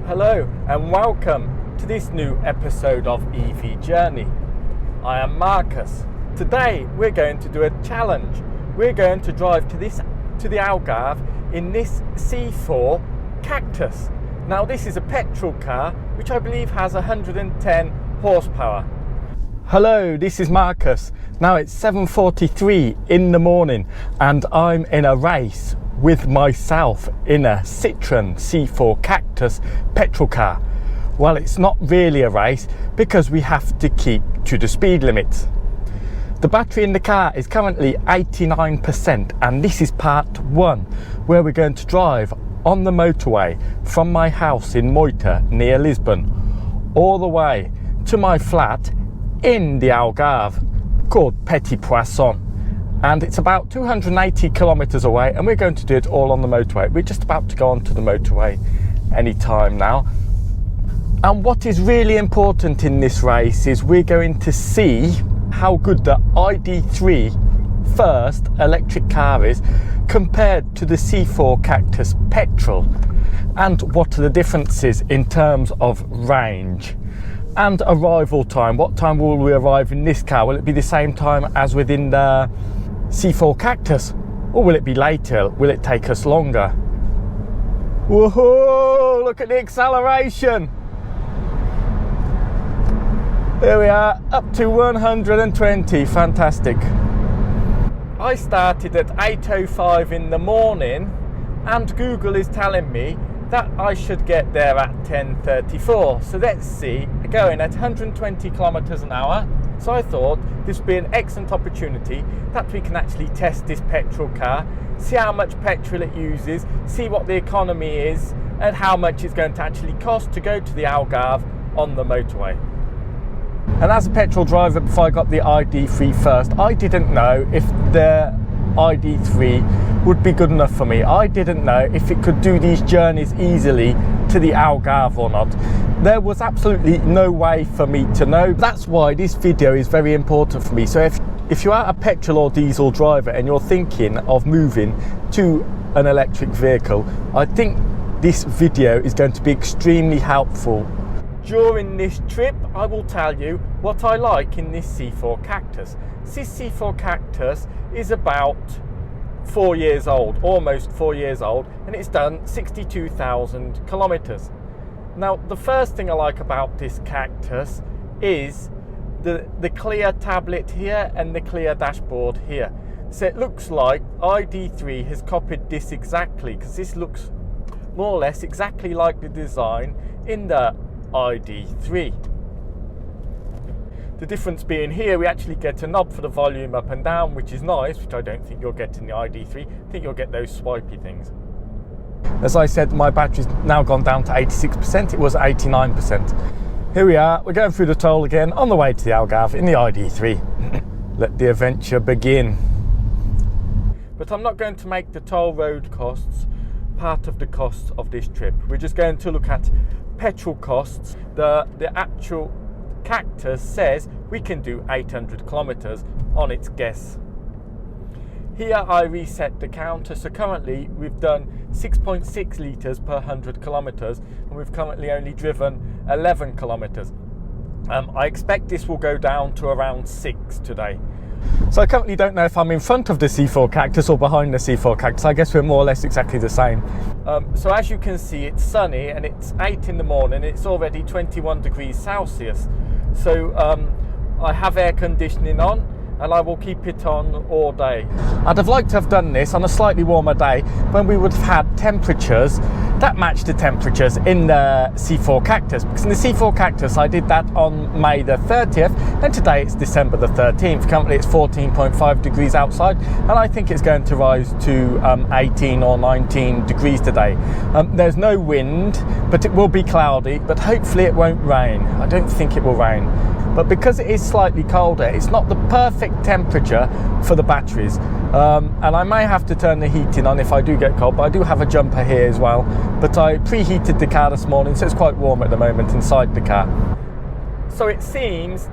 Hello and welcome to this new episode of EV Journey. I am Marcus. Today we're going to do a challenge. We're going to drive to the Algarve in this C4 Cactus. Now this is a petrol car which I believe has 110 horsepower. Hello, this is Marcus. Now it's 7:43 in the morning and I'm in a race with myself in a Citroen C4 Cactus petrol car. Well, it's not really a race because we have to keep to the speed limits. The battery in the car is currently 89% and this is part one where we're going to drive on the motorway from my house in Moita near Lisbon all the way to my flat in the Algarve called Petrol, and it's about 280 kilometers away and we're going to do it all on the motorway. We're just about to go onto the motorway any time now, and what is really important in this race is we're going to see how good the ID.3 first electric car is compared to the C4 Cactus petrol, and what are the differences in terms of range and arrival time. What time will we arrive in this car? Will it be the same time as within the C4 Cactus, or will it be later? Will it take us longer? Whoa, look at the acceleration. There we are, up to 120, fantastic. I started at 8:05 in the morning and Google is telling me that I should get there at 10:34. So let's see, going at 120 kilometers an hour. So I thought this would be an excellent opportunity that we can actually test this petrol car, see how much petrol it uses, see what the economy is and how much it's going to actually cost to go to the Algarve on the motorway. And as a petrol driver, before I got the ID.3 first, I didn't know if the ID.3 would be good enough for me. I didn't know if it could do these journeys easily to the Algarve or not. There was absolutely no way for me to know. That's why this video is very important for me. So if you are a petrol or diesel driver and you're thinking of moving to an electric vehicle, I think this video is going to be extremely helpful. During this trip, I will tell you what I like in this C4 Cactus. This C4 Cactus is about 4 years old, almost 4 years old, and it's done 62,000 kilometers. Now, the first thing I like about this Cactus is the clear tablet here and the clear dashboard here. So it looks like ID.3 has copied this exactly, because this looks more or less exactly like the design in the ID.3. The difference being here we actually get a knob for the volume up and down, which is nice, which I don't think you'll get in the ID.3. I think you'll get those swipey things. As I said, my battery's now gone down to 86%. It was 89%. Here we are, we're going through the toll again on the way to the Algarve in the ID.3. Let the adventure begin. But I'm not going to make the toll road costs part of the costs of this trip. We're just going to look at petrol costs. The actual Cactus says we can do 800 kilometers on its guess. Here I reset the counter, so currently we've done 6.6 litres per 100 kilometers and we've currently only driven 11 kilometers. I expect this will go down to around 6 today. So I currently don't know if I'm in front of the C4 Cactus or behind the C4 Cactus. I guess we're more or less exactly the same. So as you can see, it's sunny and it's 8 in the morning. It's already 21 degrees Celsius. So I have air conditioning on and I will keep it on all day. I'd have liked to have done this on a slightly warmer day when we would have had temperatures that matched the temperatures in the C4 Cactus, because in the C4 Cactus I did that on May the 30th and today it's December the 13th. Currently it's 14.5 degrees outside and I think it's going to rise to 18 or 19 degrees today. There's no wind, but it will be cloudy, but hopefully it won't rain. I don't think it will rain. But because it is slightly colder, it's not the perfect temperature for the batteries. And I may have to turn the heating on if I do get cold, but I do have a jumper here as well. But I preheated the car this morning, so it's quite warm at the moment inside the car. So it seems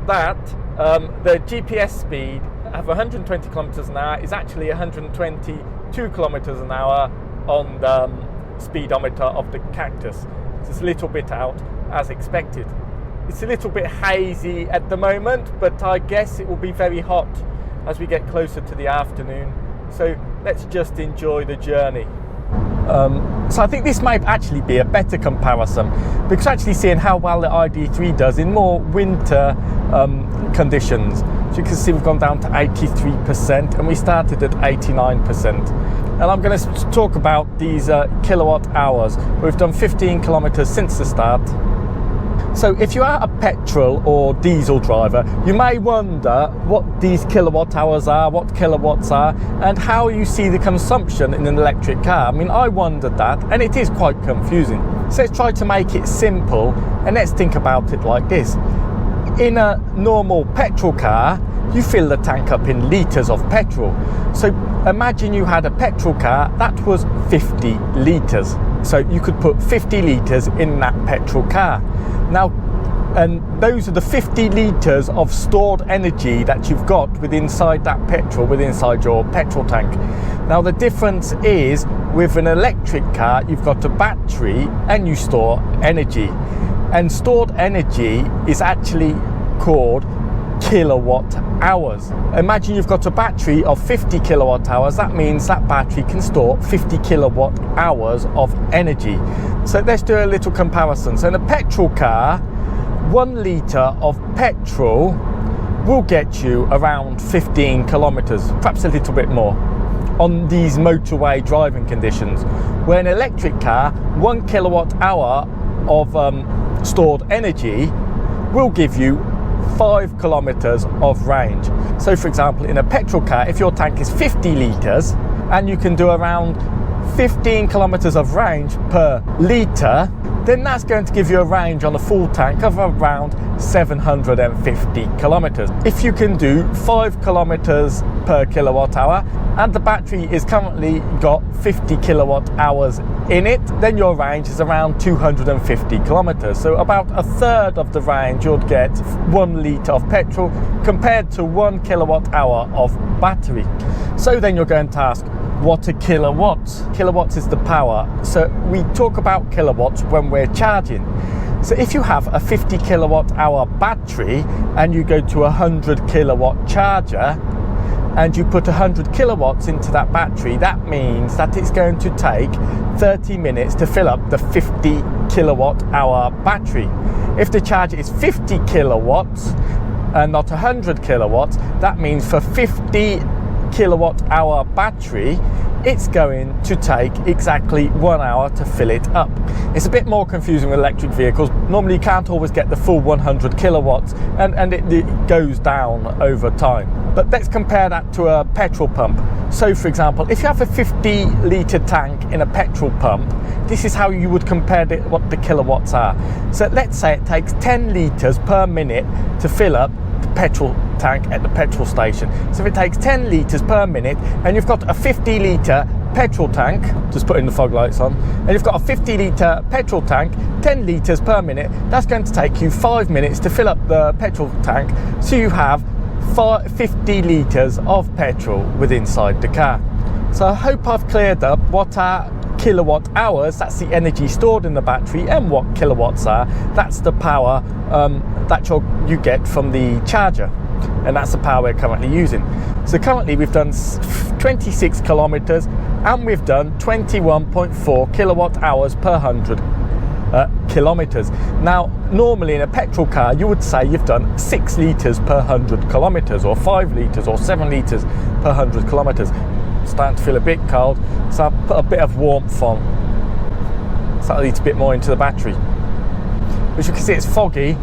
that the GPS speed of 120 kilometers an hour is actually 122 kilometers an hour on the speedometer of the Cactus. It's a little bit out as expected. It's a little bit hazy at the moment, but I guess it will be very hot as we get closer to the afternoon. So let's just enjoy the journey. So I think this might actually be a better comparison, because actually seeing how well the ID.3 does in more winter conditions. So you can see we've gone down to 83% and we started at 89%. And I'm going to talk about these kilowatt hours. We've done 15 kilometers since the start. So if you are a petrol or diesel driver, you may wonder what these kilowatt hours are, what kilowatts are, and how you see the consumption in an electric car. I mean, I wondered that, and it is quite confusing. So let's try to make it simple, and let's think about it like this. In a normal petrol car, you fill the tank up in litres of petrol. So imagine you had a petrol car that was 50 litres. So you could put 50 litres in that petrol car. Now, and those are the 50 litres of stored energy that you've got inside that petrol, inside your petrol tank. Now the difference is, with an electric car, you've got a battery and you store energy. And stored energy is actually called kilowatt hours. Imagine you've got a battery of 50 kilowatt hours. That means that battery can store 50 kilowatt hours of energy. So let's do a little comparison. So in a petrol car, 1 litre of petrol will get you around 15 kilometres, perhaps a little bit more, on these motorway driving conditions. Where an electric car, 1 kilowatt hour of stored energy will give you 5 kilometers of range. So for example, in a petrol car, if your tank is 50 litres and you can do around 15 kilometers of range per litre, then that's going to give you a range on a full tank of around 750 kilometers. If you can do 5 kilometers per kilowatt hour and the battery is currently got 50 kilowatt hours in it, then your range is around 250 kilometers. So about a third of the range you'd get 1 litre of petrol compared to 1 kilowatt hour of battery. So then you're going to ask, what are kilowatts? Kilowatts is the power. So we talk about kilowatts when we're charging. So if you have a 50 kilowatt hour battery and you go to a 100 kilowatt charger and you put 100 kilowatts into that battery, that means that it's going to take 30 minutes to fill up the 50 kilowatt hour battery. If the charger is 50 kilowatts and not 100 kilowatts, that means for 50 kilowatt hour battery, it's going to take exactly 1 hour to fill it up. It's a bit more confusing with electric vehicles. Normally you can't always get the full 100 kilowatts and it goes down over time. But let's compare that to a petrol pump. So for example, if you have a 50 litre tank in a petrol pump, this is how you would compare what the kilowatts are. So let's say it takes 10 litres per minute to fill up the petrol tank at the petrol station. So if it takes 10 litres per minute and you've got a 50 litre petrol tank, just putting the fog lights on, and you've got a 50 litre petrol tank, 10 litres per minute, that's going to take you 5 minutes to fill up the petrol tank. So you have 50 litres of petrol inside the car. So I hope I've cleared up what are kilowatt hours, that's the energy stored in the battery, and what kilowatts are, that's the power that you get from the charger, and that's the power we're currently using. So currently we've done 26 kilometers and we've done 21.4 kilowatt hours per 100 kilometers. Now normally in a petrol car you would say you've done 6 litres per 100 kilometers, or 5 litres or 7 litres per 100 kilometers. Starting to feel a bit cold, so I'll put a bit of warmth on, so that leads a bit more into the battery. As you can see, it's foggy,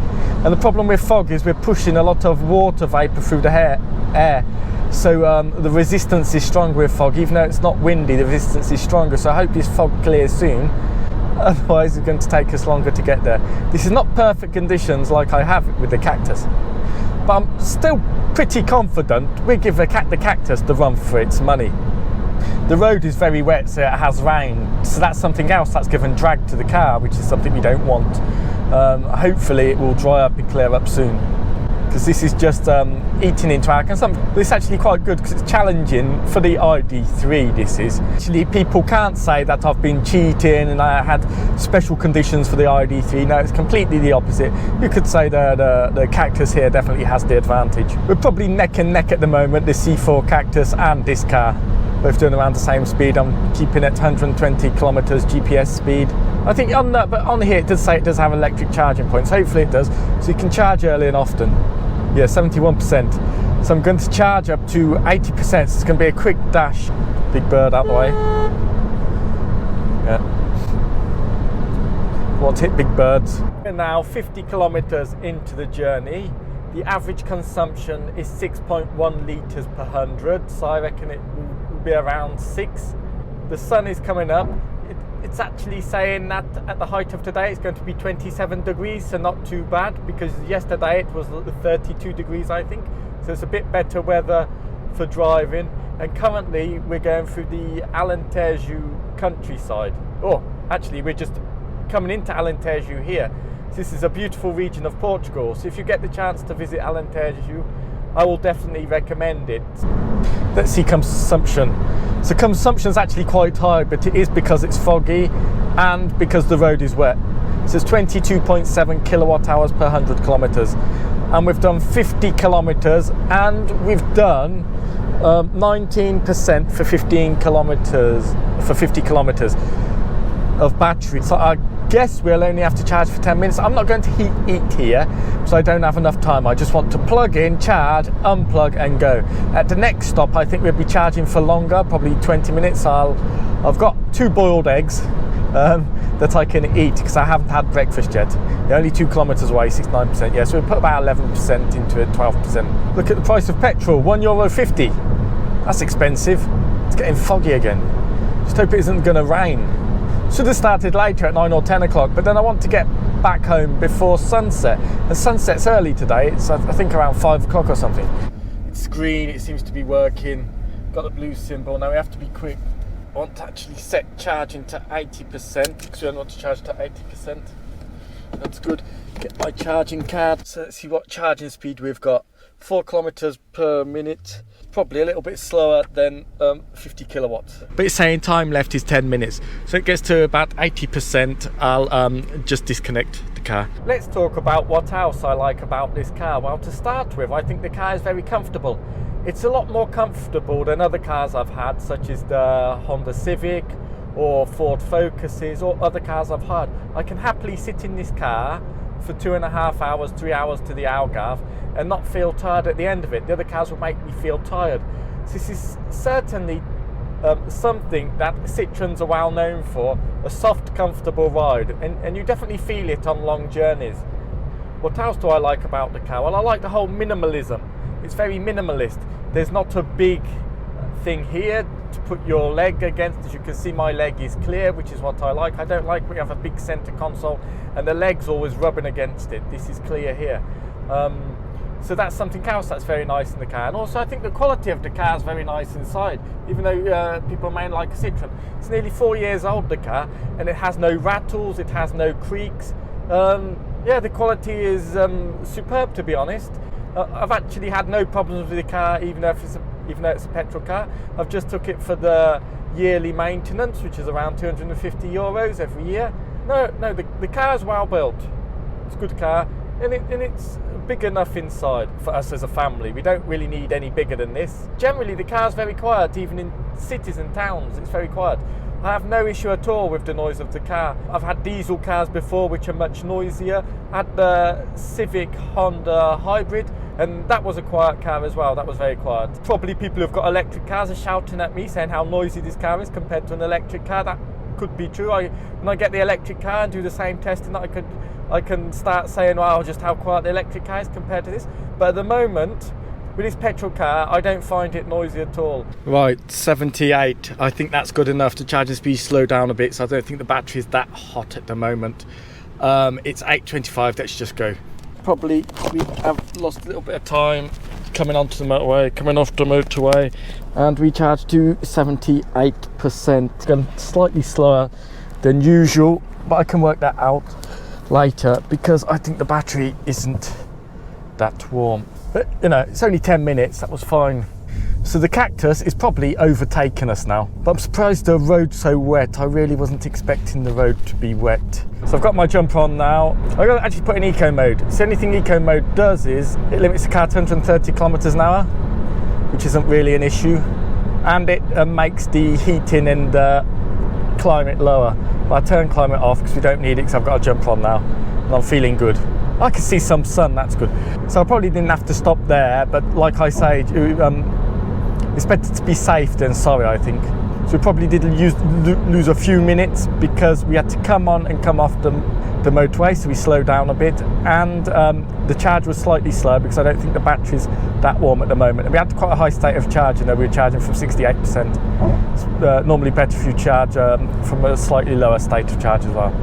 and the problem with fog is we're pushing a lot of water vapour through the air. So the resistance is stronger with fog. Even though it's not windy, the resistance is stronger, so I hope this fog clears soon. Otherwise it's going to take us longer to get there. This is not perfect conditions like I have with the Cactus, but I'm still pretty confident we'll give the Cactus the run for its money. The road is very wet, so it has rain, so that's something else that's given drag to the car, which is something we don't want. Hopefully it will dry up and clear up soon, because because this is just eating into our consumption. But it's actually quite good because it's challenging for the ID3. This is actually, people can't say that I've been cheating and I had special conditions for the ID3. No, it's completely the opposite. You could say the Cactus here definitely has the advantage. We're probably neck and neck at the moment, the C4 Cactus and this car. Both doing around the same speed. I'm keeping it 120 kilometers GPS speed. I think on here it does say it does have electric charging points. Hopefully it does, so you can charge early and often. Yeah, 71%. So I'm going to charge up to 80%. So it's going to be a quick dash. Big bird out the way. Yeah. Want to hit big birds. We're now 50 kilometers into the journey. The average consumption is 6.1 litres per 100, so I reckon it will be around 6. The sun is coming up. It's actually saying that at the height of today it's going to be 27 degrees, so not too bad, because yesterday it was 32 degrees, I think. So it's a bit better weather for driving. And currently we're going through the Alentejo countryside. Oh, actually we're just coming into Alentejo here. This is a beautiful region of Portugal, so if you get the chance to visit Alentejo, I will definitely recommend it. Let's see consumption. So consumption is actually quite high, but it is because it's foggy and because the road is wet. So it's 22.7 kilowatt hours per 100 kilometers. And we've done 50 kilometers and we've done 19% for 15 kilometers, for 50 kilometers of battery. So I guess we'll only have to charge for 10 minutes. I'm not going to eat here, so I don't have enough time. I just want to plug in, charge, unplug and go. At the next stop I think we'll be charging for longer, probably 20 minutes. I've got 2 boiled eggs that I can eat because I haven't had breakfast yet. They're only 2 kilometers away, 69%. Yeah, so we'll put about 11% into it, 12%. Look at the price of petrol, €1.50. That's expensive. It's getting foggy again. Just hope it isn't going to rain. Should have started later at 9 or 10 o'clock, but then I want to get back home before sunset. And sunset's early today. It's I think around 5 o'clock or something. It's green, it seems to be working. Got the blue symbol. Now we have to be quick. I want to actually set charging to 80% because we don't want to charge to 80%. That's good. Get my charging card. So let's see what charging speed we've got. 4 kilometers per minute. Probably a little bit slower than 50 kilowatts. But it's saying time left is 10 minutes. So it gets to about 80%. I'll just disconnect the car. Let's talk about what else I like about this car. Well, to start with, I think the car is very comfortable. It's a lot more comfortable than other cars I've had, such as the Honda Civic or Ford Focuses or other cars I've had. I can happily sit in this car for 2.5 hours, 3 hours to the Algarve and not feel tired at the end of it. The other cars will make me feel tired. So this is certainly something that Citroens are well known for, a soft, comfortable ride, and you definitely feel it on long journeys. What else do I like about the car? Well, I like the whole minimalism. It's very minimalist. There's not a big thing here to put your leg against. As you can see, my leg is clear, which is what I like. I don't like when you have a big center console and the leg's always rubbing against it. This is clear here. So that's something else that's very nice in the car. And also I think the quality of the car is very nice inside, even though people may like a Citroen. It's nearly 4 years old, the car, and it has no rattles, it has no creaks. Yeah, the quality is superb, to be honest. I've actually had no problems with the car, even though it's a petrol car. I've just took it for the yearly maintenance, which is around €250 every year. No, the car is well built. It's a good car, and it's big enough inside for us as a family. We don't really need any bigger than this. Generally, the car's very quiet, even in cities and towns. It's very quiet. I have no issue at all with the noise of the car. I've had diesel cars before which are much noisier. I had the Civic Honda Hybrid, and that was a quiet car as well. That was very quiet. Probably people who've got electric cars are shouting at me saying how noisy this car is compared to an electric car. That could be true. When I get the electric car and do the same testing, I can start saying, well, just how quiet the electric car is compared to this. But at the moment, with this petrol car, I don't find it noisy at all. Right, 78. I think that's good enough to charge the speed slow down a bit, so I don't think the battery is that hot at the moment. It's 8:25, let's just go. Probably we have lost a little bit of time coming onto the motorway, coming off the motorway, and we charge to 78%. It's going slightly slower than usual, but I can work that out later because I think the battery isn't that warm. But you know, it's only 10 minutes, that was fine. So the Cactus is probably overtaken us now, but I'm surprised the road's so wet. I really wasn't expecting the road to be wet. So I've got my jumper on now. I've got to actually put in eco mode. So the only thing eco mode does is it limits the car to 130 kilometers an hour, which isn't really an issue. And it makes the heating and climate lower. But I turn climate off because we don't need it because I've got a jumper on now and I'm feeling good. I can see some sun, that's good. So I probably didn't have to stop there, but like I say, it's better to be safe than sorry, I think. So we probably did lose a few minutes because we had to come on and come off the motorway, so we slowed down a bit, and the charge was slightly slow because I don't think the battery's that warm at the moment. And we had quite a high state of charge, you know, we were charging from 68%. It's normally better if you charge from a slightly lower state of charge as well.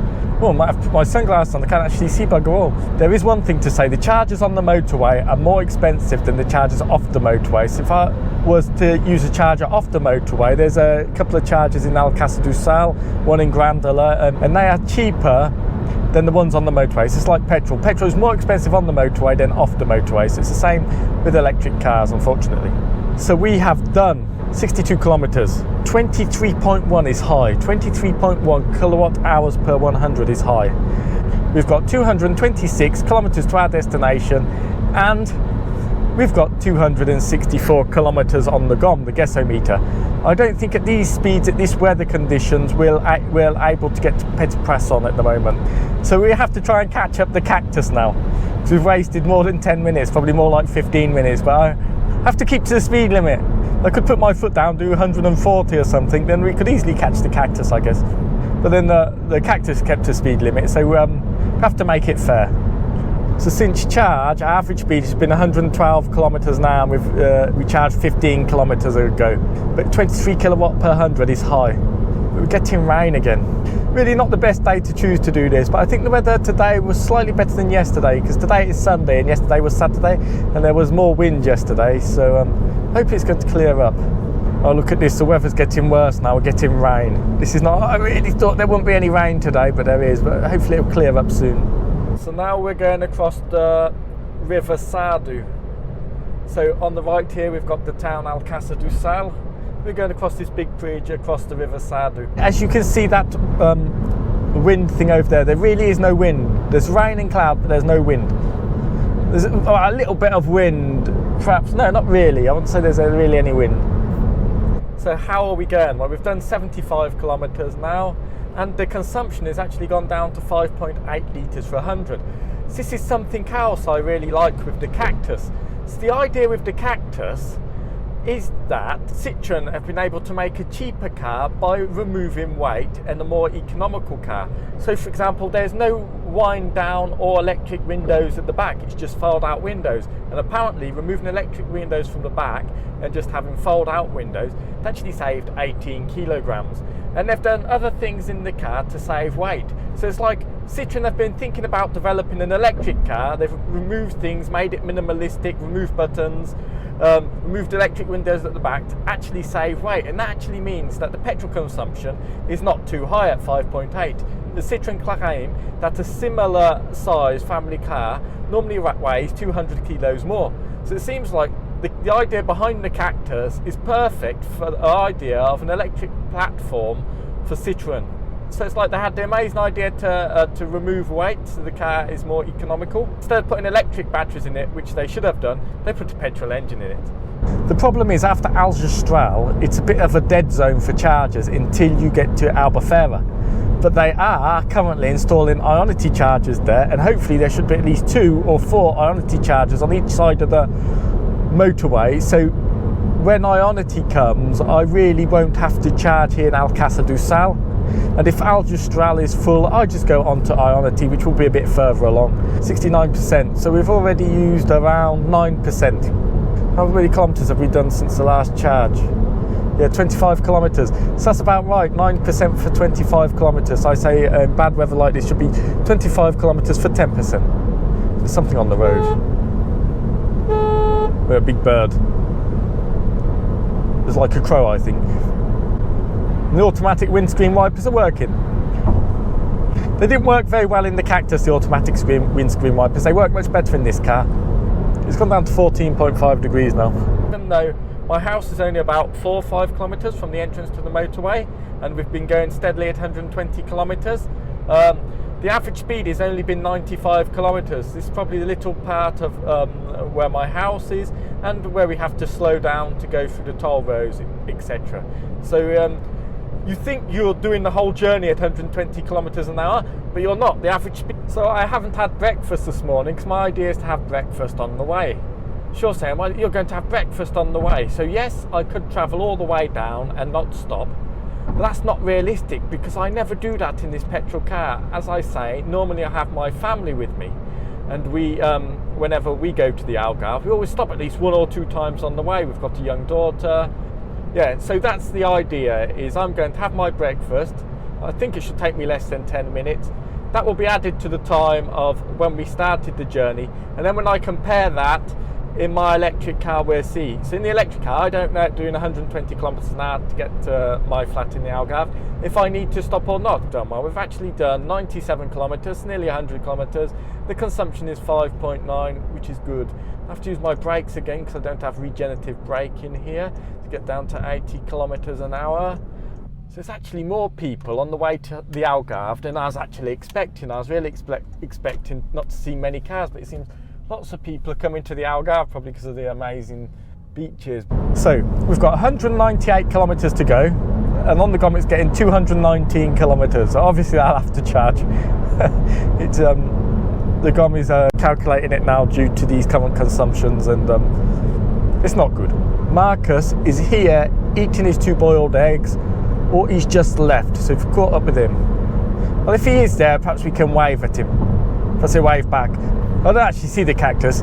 Oh, I might have put my sunglasses on, I can't actually see bugger all. There is one thing to say, the chargers on the motorway are more expensive than the chargers off the motorway. So if I was to use a charger off the motorway, there's a couple of chargers in Algarve do Sal, one in Grandela, and they are cheaper than the ones on the motorway. So it's like petrol. Petrol is more expensive on the motorway than off the motorway. So it's the same with electric cars, unfortunately. So we have done 62 kilometers. 23.1 is high. 23.1 kilowatt hours per 100 is high. We've got 226 kilometers to our destination, and we've got 264 kilometers on the GOM, the Gessometer. I don't think at these speeds, at this weather conditions, we're able to get to Petrol on at the moment. So we have to try and catch up the Cactus now. So we've wasted more than 10 minutes, probably more like 15 minutes, but I have to keep to the speed limit. I could put my foot down, do 140 or something, then we could easily catch the Cactus, I guess. But then the Cactus kept a speed limit, so we have to make it fair. So since charge, our average speed has been 112 kilometers an hour, and we charged 15 kilometers ago. But 23 kilowatt per 100 is high. But we're getting rain again. Really not the best day to choose to do this, but I think the weather today was slightly better than yesterday, because today is Sunday and yesterday was Saturday, and there was more wind yesterday, so hope it's going to clear up. Oh, look at this, the weather's getting worse now, we're getting rain. This is not, I really thought there wouldn't be any rain today, but there is, but hopefully it'll clear up soon. So now we're going across the River Sardu. So on the right here we've got the town Algarve do Sal. We're going across this big bridge across the River Sardu. As you can see that wind thing over there, there really is no wind. There's rain and cloud, but there's no wind. There's a little bit of wind, perhaps, no, not really. I wouldn't say there's really any wind. So how are we going? Well, we've done 75 kilometers now, and the consumption has actually gone down to 5.8 litres for 100. So this is something else I really like with the Cactus. So the idea with the Cactus is that Citroen have been able to make a cheaper car by removing weight and a more economical car. So for example, there's no wind down or electric windows at the back, it's just fold out windows. And apparently removing electric windows from the back and just having fold out windows, it actually saved 18 kilograms. And they've done other things in the car to save weight. So it's like Citroen have been thinking about developing an electric car. They've removed things, made it minimalistic, removed buttons, removed electric windows at the back to actually save weight, and that actually means that the petrol consumption is not too high at 5.8. The Citroen claim that a similar size family car normally weighs 200 kilos more. So it seems like the idea behind the Cactus is perfect for the idea of an electric platform for Citroen. So it's like they had the amazing idea to remove weight so the car is more economical. Instead of putting electric batteries in it, which they should have done, they put a petrol engine in it. The problem is after Algarve, it's a bit of a dead zone for chargers until you get to Albufeira. But they are currently installing Ionity chargers there, and hopefully there should be at least 2 or 4 Ionity chargers on each side of the motorway. So when Ionity comes, I really won't have to charge here in Algarve do Sal. And if Algarve is full, I just go on to Ionity, which will be a bit further along, 69%. So we've already used around 9%. How many kilometres have we done since the last charge? Yeah, 25 kilometres. So that's about right, 9% for 25 kilometres. I say in bad weather like this should be 25 kilometres for 10%. There's something on the road. We're a big bird. There's like a crow, I think. The automatic windscreen wipers are working. They didn't work very well in the Cactus, the automatic windscreen wipers. They work much better in this car. It's gone down to 14.5 degrees now. Even though my house is only about 4 or 5 kilometres from the entrance to the motorway, and we've been going steadily at 120 kilometres. The average speed has only been 95 kilometres. This is probably the little part of where my house is and where we have to slow down to go through the toll roads, etc. So you think you're doing the whole journey at 120 kilometres an hour, but you're not. The average speed. So I haven't had breakfast this morning because my idea is to have breakfast on the way. Sure, Sam, well, you're going to have breakfast on the way. So yes, I could travel all the way down and not stop. But that's not realistic because I never do that in this petrol car. As I say, normally I have my family with me, and we, whenever we go to the Algarve, we always stop at least 1 or 2 times on the way. We've got a young daughter. Yeah, so that's the idea, is I'm going to have my breakfast. I think it should take me less than 10 minutes. That will be added to the time of when we started the journey. And then when I compare that in my electric car, we'll see. So in the electric car, I don't know doing 120 kilometers an hour to get to my flat in the Algarve if I need to stop or not. Well, we've actually done 97 kilometers, nearly 100 kilometers. The consumption is 5.9, which is good. I have to use my brakes again because I don't have regenerative braking here to get down to 80 kilometers an hour. So it's actually more people on the way to the Algarve than I was actually expecting. I was really expecting not to see many cars, but it seems lots of people are coming to the Algarve, probably because of the amazing beaches. So we've got 198 kilometres to go, and on the GOM it's getting 219 kilometres. So obviously I'll have to charge. It's the GOM is calculating it now due to these current consumptions, and it's not good. Marcus is here eating his 2 boiled eggs, or he's just left. So if you've caught up with him, well, if he is there, perhaps we can wave at him. If I say wave back. I don't actually see the cactus.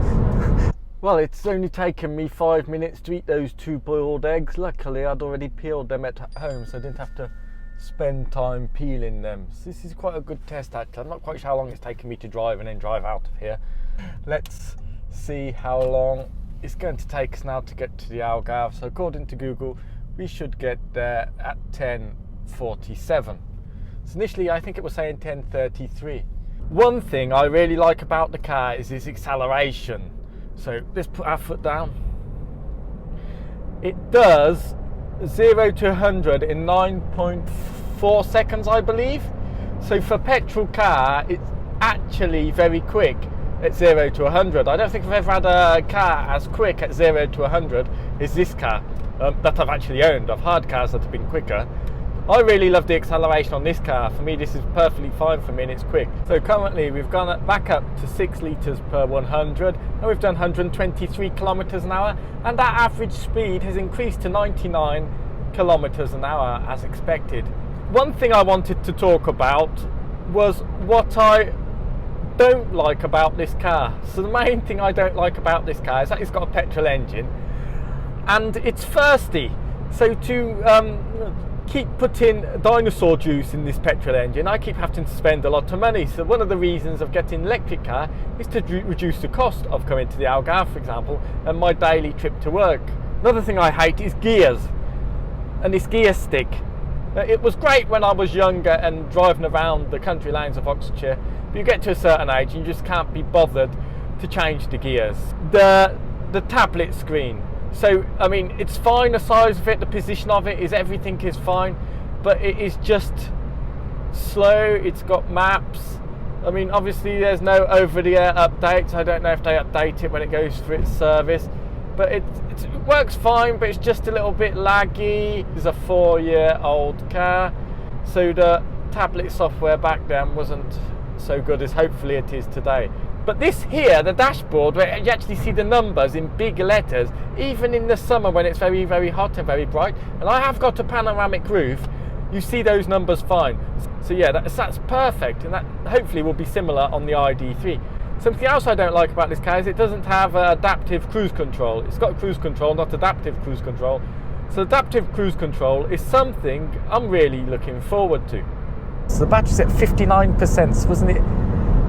Well, it's only taken me 5 minutes to eat those 2 boiled eggs. Luckily, I'd already peeled them at home, so I didn't have to spend time peeling them. So this is quite a good test, actually. I'm not quite sure how long it's taken me to drive and then drive out of here. Let's see how long it's going to take us now to get to the Algarve. So according to Google, we should get there at 10:47. So initially, I think it was saying 10:33. One thing I really like about the car is its acceleration. So let's put our foot down. It does 0 to 100 in 9.4 seconds, I believe. So for a petrol car, it's actually very quick at 0 to 100. I don't think I've ever had a car as quick at 0 to 100 as this car that I've actually owned. I've had cars that have been quicker. I really love the acceleration on this car. For me, this is perfectly fine for me, and it's quick. So currently we've gone back up to 6 litres per 100, and we've done 123 kilometres an hour, and that average speed has increased to 99 kilometres an hour as expected. One thing I wanted to talk about was what I don't like about this car. So the main thing I don't like about this car is that it's got a petrol engine and it's thirsty. So to keep putting dinosaur juice in this petrol engine, I keep having to spend a lot of money. So one of the reasons of getting an electric car is to reduce the cost of coming to the Algarve, for example, and my daily trip to work. Another thing I hate is gears and this gear stick. It was great when I was younger and driving around the country lanes of Oxfordshire, but you get to a certain age and you just can't be bothered to change the gears. The tablet screen. So, I mean, it's fine, the size of it, the position of it, everything is fine, but it is just slow. It's got maps. I mean, obviously there's no over-the-air updates. I don't know if they update it when it goes for its service, but it works fine, but it's just a little bit laggy. It's a 4-year-old car, so the tablet software back then wasn't so good as hopefully it is today. But this here, the dashboard, where you actually see the numbers in big letters, even in the summer when it's very, very hot and very bright, and I have got a panoramic roof, you see those numbers fine. So yeah, that's perfect, and that hopefully will be similar on the ID.3. Something else I don't like about this car is it doesn't have adaptive cruise control. It's got cruise control, not adaptive cruise control. So adaptive cruise control is something I'm really looking forward to. So the battery's at 59%, wasn't it?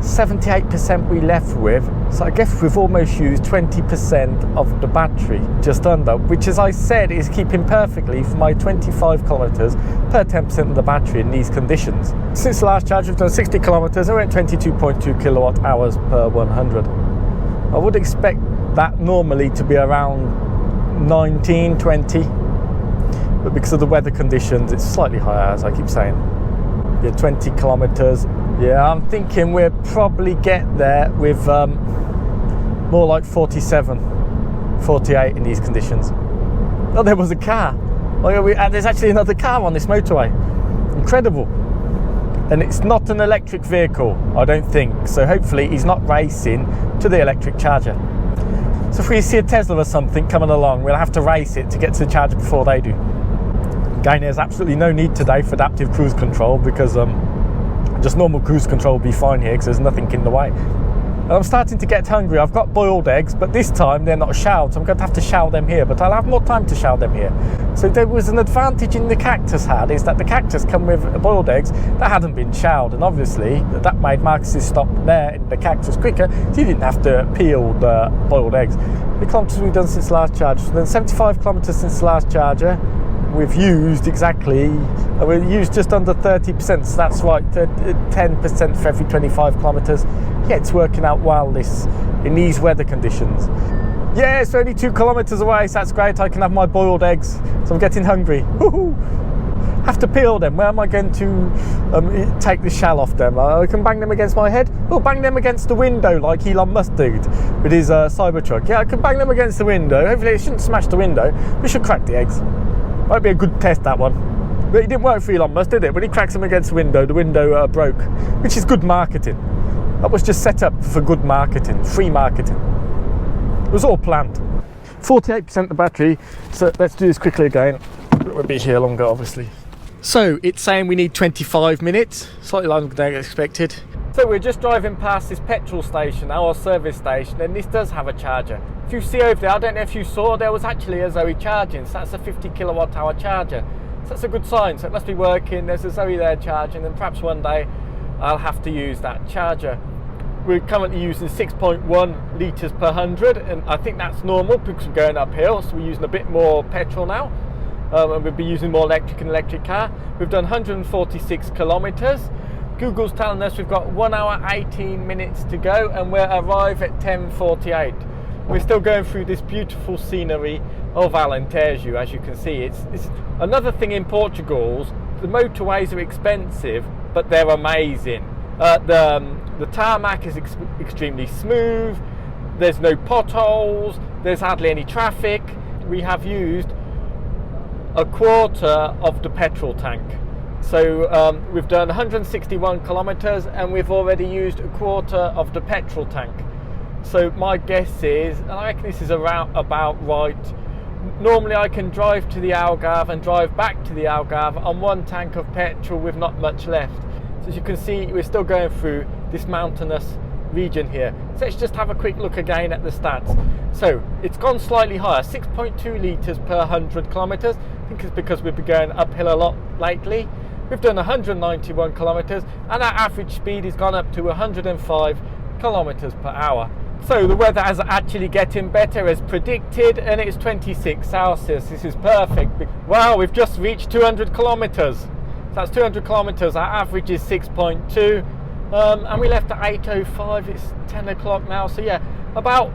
78% we left with, so I guess we've almost used 20% of the battery, just under, which, as I said, is keeping perfectly for my 25 kilometers per 10% of the battery in these conditions. Since the last charge we've done 60 kilometers and we're at 22.2 kilowatt hours per 100. I would expect that normally to be around 19, 20, but because of the weather conditions it's slightly higher, as I keep saying. Yeah, 20 kilometers. Yeah, I'm thinking we'll probably get there with more like 47, 48 in these conditions. Oh, there was a car. There's actually another car on this motorway. Incredible. And it's not an electric vehicle, I don't think. So hopefully he's not racing to the electric charger. So if we see a Tesla or something coming along, we'll have to race it to get to the charger before they do. Again, there's absolutely no need today for adaptive cruise control, because just normal cruise control will be fine here because there's nothing in the way. And I'm starting to get hungry. I've got boiled eggs, but this time they're not shelled, so I'm going to have to shell them here, but I'll have more time to shell them here. So there was an advantage in the Cactus had, is that the Cactus come with boiled eggs that hadn't been shelled, and obviously that made Marcus's stop there in the Cactus quicker, so you didn't have to peel the boiled eggs. The kilometres we've done since the last charge, so then 75 kilometres since the last charger. We've used we've used just under 30%, so that's right, 10% for every 25 kilometres. Yeah, it's working out well in these weather conditions. Yeah, it's only 2 kilometres away, so that's great. I can have my boiled eggs, so I'm getting hungry. Woohoo! Have to peel them. Where am I going to take the shell off them? I can bang them against my head. Oh, bang them against the window like Elon Musk did with his Cybertruck. Yeah, I can bang them against the window. Hopefully it shouldn't smash the window. We should crack the eggs. Might be a good test, that one. But it didn't work for Elon Musk, did it? When he cracks them against the window broke, which is good marketing. That was just set up for good marketing, free marketing. It was all planned. 48% the battery, so let's do this quickly again. We'll be here longer, obviously. So it's saying we need 25 minutes, slightly longer than I expected. So we're just driving past this petrol station, our service station, and this does have a charger. If you see over there, I don't know if you saw, there was actually a Zoe charging, so that's a 50 kilowatt hour charger. So that's a good sign, so it must be working. There's a Zoe there charging, and perhaps one day I'll have to use that charger. We're currently using 6.1 litres per 100, and I think that's normal because we're going uphill, so we're using a bit more petrol now. And we'll be using more electric car. We've done 146 kilometres. Google's telling us we've got 1 hour 18 minutes to go, and we'll arrive at 10:48. We're still going through this beautiful scenery of Alentejo, as you can see. It's another thing in Portugal. The motorways are expensive, but they're amazing. The tarmac is extremely smooth. There's no potholes. There's hardly any traffic. We have used a quarter of the petrol tank. So we've done 161 kilometres and we've already used a quarter of the petrol tank. So my guess is, and I reckon this is about right, normally I can drive to the Algarve and drive back to the Algarve on 1 tank of petrol with not much left. So as you can see, we're still going through this mountainous region here. So let's just have a quick look again at the stats. So it's gone slightly higher, 6.2 litres per 100 kilometres. I think it's because we've been going uphill a lot lately. We've done 191 kilometres and our average speed has gone up to 105 kilometres per hour. So the weather is actually getting better as predicted, and it's 26 Celsius. This is perfect. Wow, we've just reached 200 kilometres. So that's 200 kilometres. Our average is 6.2. And we left at 8:05. It's 10 o'clock now. So yeah, about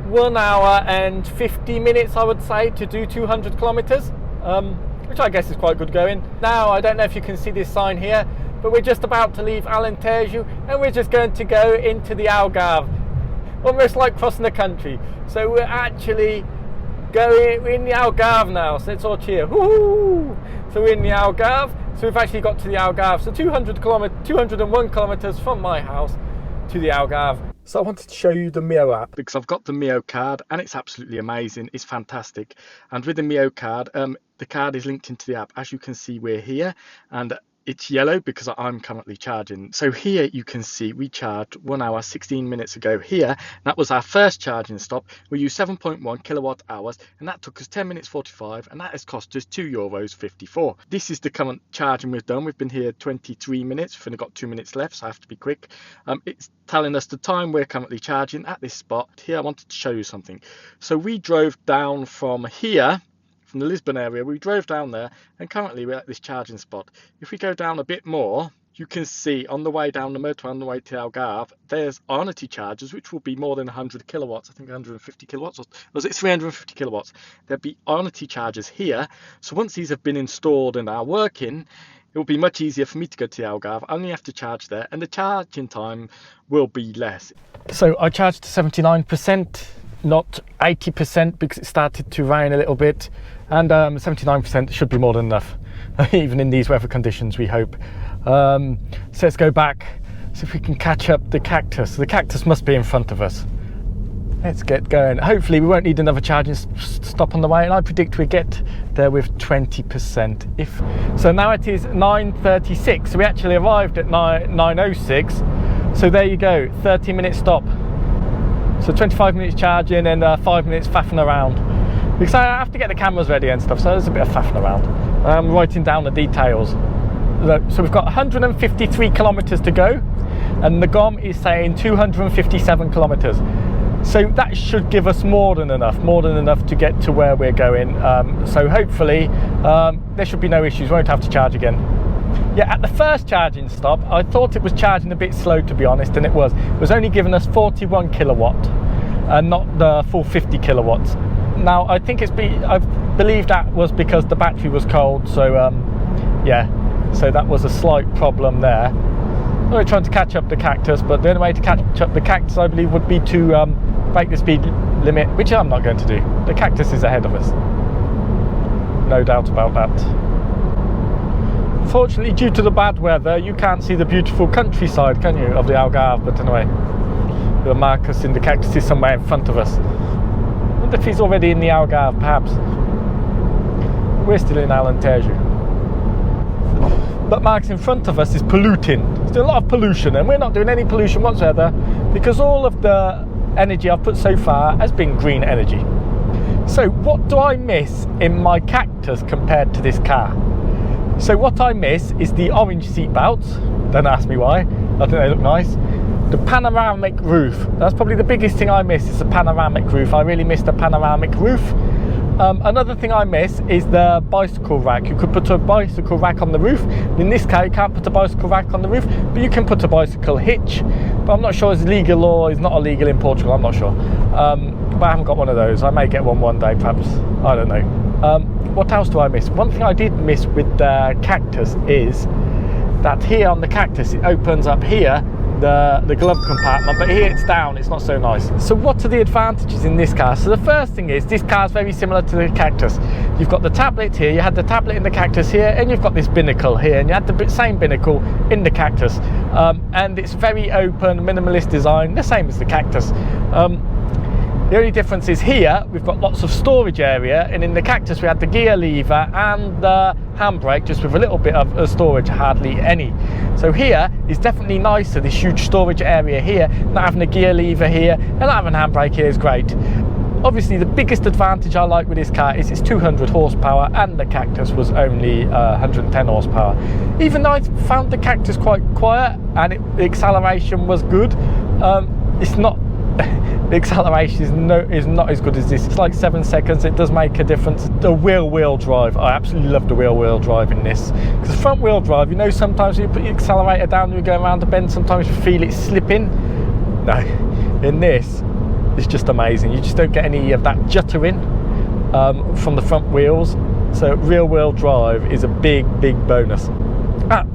1 hour and 50 minutes, I would say, to do 200 kilometres. Which I guess is quite good going. Now, I don't know if you can see this sign here, but we're just about to leave Alentejo and we're just going to go into the Algarve. Almost like crossing the country. So we're actually we're in the Algarve now, so let's all cheer. Woo! So we're in the Algarve, so we've actually got to the Algarve. So 201 kilometres from my house to the Algarve. So I wanted to show you the Mio app because I've got the Mio card and it's absolutely amazing. It's fantastic. And with the Mio card, the card is linked into the app. As you can see, we're here and it's yellow because I'm currently charging. So here you can see we charged 1 hour 16 minutes ago here. That was our first charging stop. We used 7.1 kilowatt hours and that took us 10 minutes 45 and that has cost us €2.54. This is the current charging we've done. We've been here 23 minutes. We've only got 2 minutes left, so I have to be quick. It's telling us the time we're currently charging at this spot. Here I wanted to show you something. So we drove down from here, from the Lisbon area, we drove down there and currently we're at this charging spot. If we go down a bit more, you can see on the way down the motorway on the way to Algarve, there's Ionity chargers, which will be more than 100 kilowatts. I think 150 kilowatts, or was it 350 kilowatts? There'll be Ionity chargers here. So once these have been installed and are working, it will be much easier for me to go to the Algarve. I only have to charge there, and the charging time will be less. So I charged to 79%, not 80%, because it started to rain a little bit, and 79% should be more than enough, even in these weather conditions, we hope. So let's go back, see if we can catch up the Cactus. The Cactus must be in front of us. Let's get going. Hopefully we won't need another charging stop on the way, and I predict we get there with 20%. So now it is 9:36, so we actually arrived at 9:06. So there you go, 30-minute stop. So 25 minutes charging and 5 minutes faffing around. Because I have to get the cameras ready and stuff, so there's a bit of faffing around. I'm writing down the details. So we've got 153 kilometers to go, and the GOM is saying 257 kilometers. So that should give us more than enough to get to where we're going. So hopefully there should be no issues, won't have to charge again. Yeah, at the first charging stop, I thought it was charging a bit slow, to be honest, and it was. It was only giving us 41 kilowatt and not the full 50 kilowatts. Now, I believe that was because the battery was cold, so yeah, so that was a slight problem there. We're trying to catch up the Cactus, but the only way to catch up the Cactus, I believe, would be to break the speed limit, which I'm not going to do. The Cactus is ahead of us, no doubt about that. Fortunately, due to the bad weather, you can't see the beautiful countryside, can you, of the Algarve? But anyway, the Marcus in the Cactus is somewhere in front of us. I wonder if he's already in the Algarve, perhaps. We're still in Alentejo. But Marcus in front of us is polluting. There's doing a lot of pollution, and we're not doing any pollution whatsoever, because all of the energy I've put so far has been green energy. So what do I miss in my Cactus compared to this car? So what I miss is the orange seat belts. Don't ask me why. I think they look nice. The panoramic roof. That's probably the biggest thing I miss, is the panoramic roof. I really miss the panoramic roof. Another thing I miss is the bicycle rack. You could put a bicycle rack on the roof. In this car, you can't put a bicycle rack on the roof, but you can put a bicycle hitch. But I'm not sure it's legal or it's not illegal in Portugal. I'm not sure. But I haven't got one of those. I may get one day, perhaps. I don't know. What else do I miss? One thing I did miss with the Cactus is that here on the Cactus, it opens up here, the glove compartment, but here it's down, it's not so nice. So what are the advantages in this car? So the first thing is, this car is very similar to the Cactus. You've got the tablet here, you had the tablet in the Cactus here, and you've got this binnacle here, and you had the same binnacle in the Cactus. And it's very open, minimalist design, the same as the Cactus. The only difference is here we've got lots of storage area, and in the Cactus we had the gear lever and the handbrake just with a little bit of storage, hardly any. So here is definitely nicer, this huge storage area here, not having a gear lever here and not having a handbrake here is great. Obviously the biggest advantage I like with this car is it's 200 horsepower, and the Cactus was only 110 horsepower. Even though I found the Cactus quite quiet and the acceleration was good, it's not the acceleration is not as good as this. It's like 7 seconds. It does make a difference. The wheel drive, I absolutely love the wheel drive in this, because front wheel drive, you know, sometimes you put your accelerator down and you go around the bend, sometimes you feel it slipping. No, in this it's just amazing. You just don't get any of that juttering from the front wheels. So rear wheel drive is a big bonus.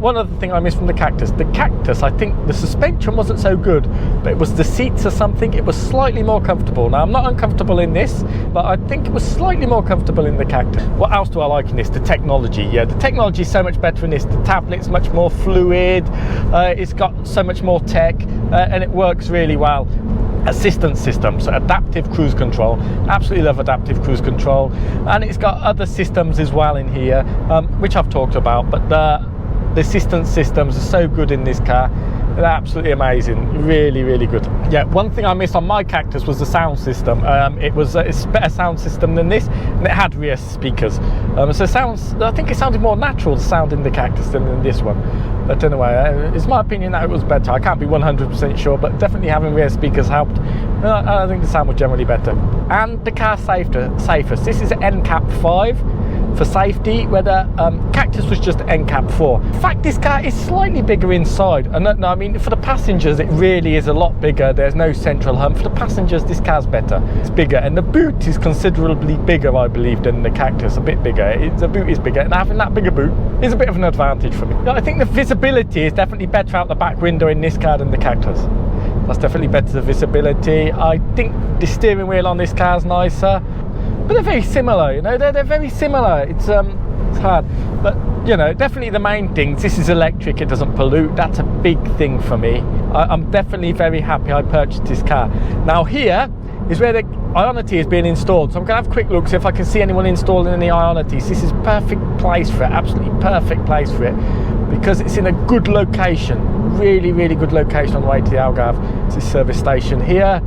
One other thing I missed from the Cactus. The Cactus, I think the suspension wasn't so good, but it was the seats or something. It was slightly more comfortable. Now, I'm not uncomfortable in this, but I think it was slightly more comfortable in the Cactus. What else do I like in this? The technology. Yeah, the technology is so much better in this. The tablet's much more fluid. It's got so much more tech, and it works really well. Assistance systems, so adaptive cruise control. Absolutely love adaptive cruise control, and it's got other systems as well in here, which I've talked about, but the assistance systems are so good in this car. They're absolutely amazing, really good. Yeah, one thing I missed on my Cactus was the sound system. It's a better sound system than this, and it had rear speakers. So I think it sounded more natural, the sound in the Cactus, than in this one. But anyway, it's my opinion that it was better. I can't be 100% sure, but definitely having rear speakers helped. I think the sound was generally better. And the car safest. This is an NCAP 5. for safety, where the Cactus was just NCAP 4. In fact, this car is slightly bigger inside. And no, I mean, for the passengers, it really is a lot bigger. There's no central hump. For the passengers, this car's better. It's bigger, and the boot is considerably bigger, I believe, than the Cactus. A bit bigger. The boot is bigger, and having that bigger boot is a bit of an advantage for me. I think the visibility is definitely better out the back window in this car than the Cactus. That's definitely better the visibility. I think the steering wheel on this car is nicer, but they're very similar, you know, they're very similar. It's hard, but you know, definitely the main things, this is electric, it doesn't pollute. That's a big thing for me. I'm definitely very happy I purchased this car. Now here is where the Ionity is being installed, so I'm going to have a quick look, see if I can see anyone installing any Ionities. This is perfect place for it, absolutely perfect place for it, because it's in a good location, really good location on the way to the Algarve. It's a service station here.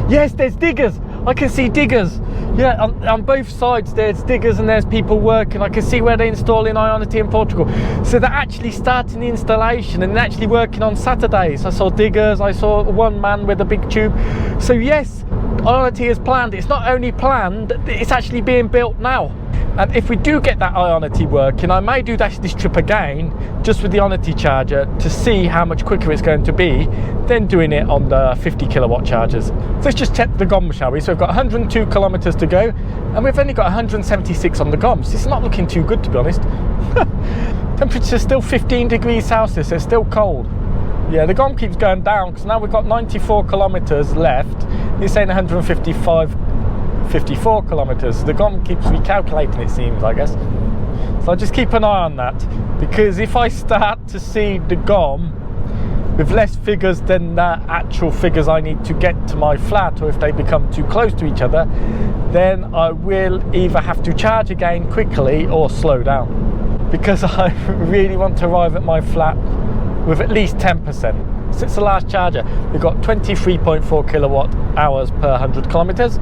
Yes, there's diggers. I can see diggers. Yeah, on both sides there's diggers and there's people working. I can see where they're installing Ionity in Portugal. So they're actually starting the installation and actually working on Saturdays. I saw diggers, I saw one man with a big tube. So yes, Ionity is planned. It's not only planned, it's actually being built now. And if we do get that Ionity working, I may do this trip again, just with the Ionity charger, to see how much quicker it's going to be than doing it on the 50 kilowatt chargers. So let's just check the GOM, shall we? So we've got 102 kilometers to go, and we've only got 176 on the GOMs. It's not looking too good, to be honest. Temperature's still 15 degrees Celsius, so it's still cold. Yeah, the GOM keeps going down, because now we've got 94 kilometers left. It's saying 54 kilometers. The GOM keeps recalculating, it seems, I guess. So I'll just keep an eye on that, because if I start to see the GOM with less figures than the actual figures I need to get to my flat, or if they become too close to each other, then I will either have to charge again quickly or slow down, because I really want to arrive at my flat with at least 10%. Since the last charger, we've got 23.4 kilowatt hours per 100 kilometers.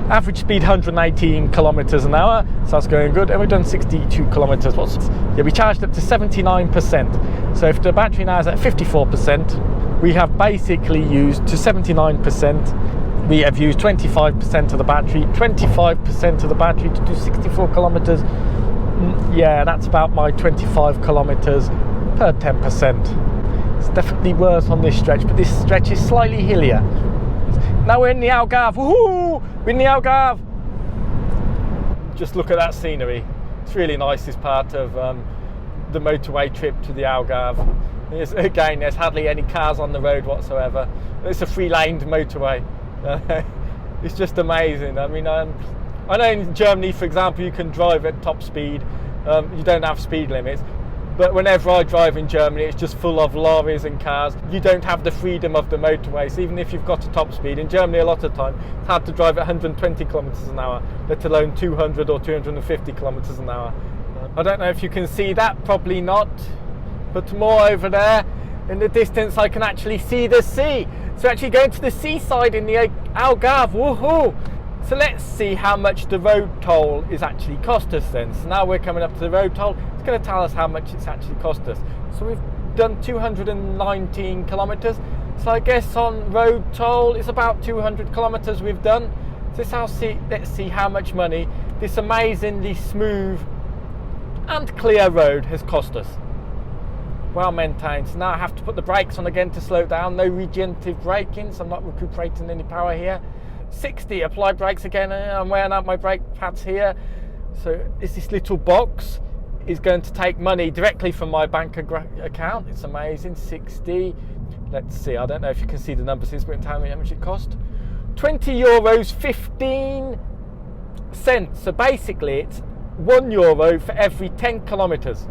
Average speed 118 kilometers an hour, so that's going good. And we've done 62 kilometers. Yeah, we charged up to 79%. So if the battery now is at 54%, we have basically used to 79%. We have used 25% of the battery, 25% of the battery to do 64 kilometers. Yeah, that's about my 25 kilometers per 10%. It's definitely worse on this stretch, but this stretch is slightly hillier. Now we're in the Algarve. Woohoo! We're in the Algarve. Just look at that scenery. It's really nice, this part of the motorway trip to the Algarve. Again, there's hardly any cars on the road whatsoever. It's a free-laned motorway. It's just amazing. I mean, I know in Germany, for example, you can drive at top speed. You don't have speed limits. But whenever I drive in Germany, it's just full of lorries and cars. You don't have the freedom of the motorway. So even if you've got a top speed, in Germany a lot of the time, it's hard to drive at 120 kilometers an hour, let alone 200 or 250 kilometers an hour. I don't know if you can see that, probably not. But more over there, in the distance, I can actually see the sea. So actually going to the seaside in the Algarve, woohoo! So let's see how much the road toll is actually cost us then. So now we're coming up to the road toll. It's going to tell us how much it's actually cost us. So we've done 219 kilometers. So I guess on road toll, it's about 200 kilometers we've done. So let's see how much money this amazingly smooth and clear road has cost us. Well maintained. So now I have to put the brakes on again to slow down. No regenerative braking, so I'm not recuperating any power here. 60, apply brakes again. I'm wearing out my brake pads here. So this little box is going to take money directly from my bank account. It's amazing. 60. Let's see. I don't know if you can see the numbers. It's going to tell me how much it cost. 20 euros 15 cents. So basically, it's €1 for every 10 kilometers.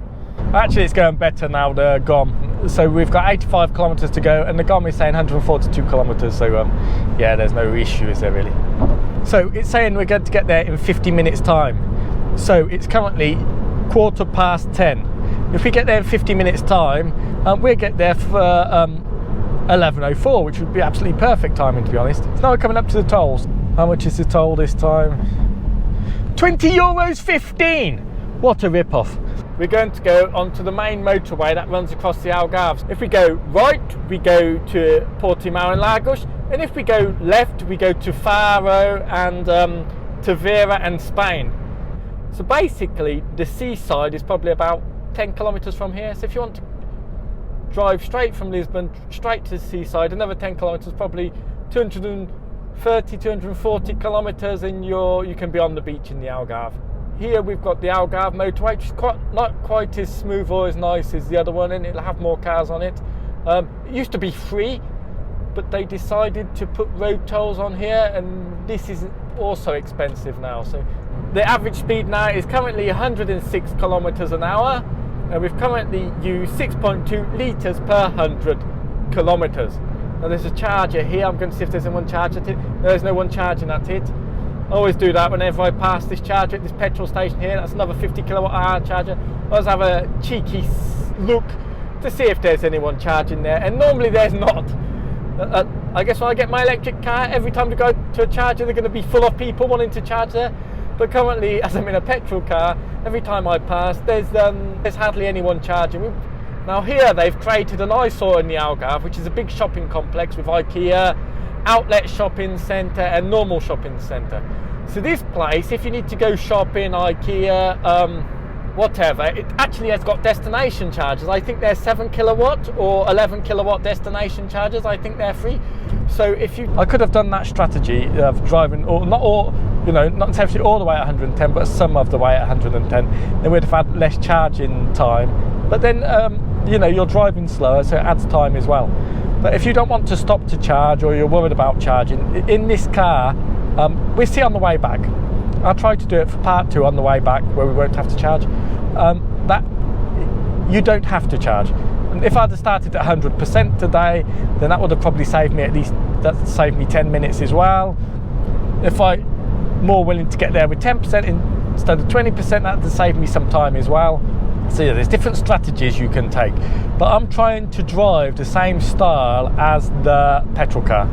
Actually, it's going better now, the GOM. So we've got 85 kilometers to go, and the GOM is saying 142 kilometers. So yeah, there's no issue, is there really? So it's saying we're going to get there in 50 minutes time. So it's currently 10:15. If we get there in 50 minutes time, we'll get there for 11:04, which would be absolutely perfect timing, to be honest. So now we're coming up to the tolls. How much is the toll this time? €20.15. What a rip-off. We're going to go onto the main motorway that runs across the Algarve. If we go right, we go to Portimão and Lagos, and if we go left, we go to Faro and to Vera and Spain. So basically the seaside is probably about 10 kilometers from here. So if you want to drive straight from Lisbon straight to the seaside, another 10 kilometers, probably 230, 240 kilometers, and you can be on the beach in the Algarve. Here we've got the Algarve motorway, which is not quite as smooth or as nice as the other one, and it'll have more cars on it. It used to be free, but they decided to put road tolls on here, and this is also expensive now. So the average speed now is currently 106 kilometers an hour, and we've currently used 6.2 litres per 100 kilometers. Now there's a charger here. I'm going to see if there's anyone charging at it. There's no one charging at it. I always do that whenever I pass this charger at this petrol station here. That's another 50 kilowatt hour charger. I always have a cheeky look to see if there's anyone charging there, and normally there's not. I guess when I get my electric car, every time to go to a charger, they're going to be full of people wanting to charge there. But currently, as I'm in a petrol car, every time I pass, there's hardly anyone charging. Now here they've created an eyesore in the Algarve, which is a big shopping complex with IKEA, outlet shopping centre and normal shopping centre. So this place, if you need to go shopping, IKEA, whatever, it actually has got destination chargers. I think they're 7 kilowatt or 11 kilowatt destination chargers. I think they're free. So I could have done that strategy of driving, or not necessarily all the way at 110, but some of the way at 110. Then we'd have had less charging time. But then, you're driving slower, so it adds time as well. But if you don't want to stop to charge, or you're worried about charging, in this car, we'll see on the way back. I'll try to do it for part 2 on the way back, where we won't have to charge. That you don't have to charge. And if I'd have started at 100% today, then that would have probably saved me 10 minutes as well. If I'm more willing to get there with 10% instead of 20%, that would save me some time as well. So yeah, there's different strategies you can take. But I'm trying to drive the same style as the petrol car.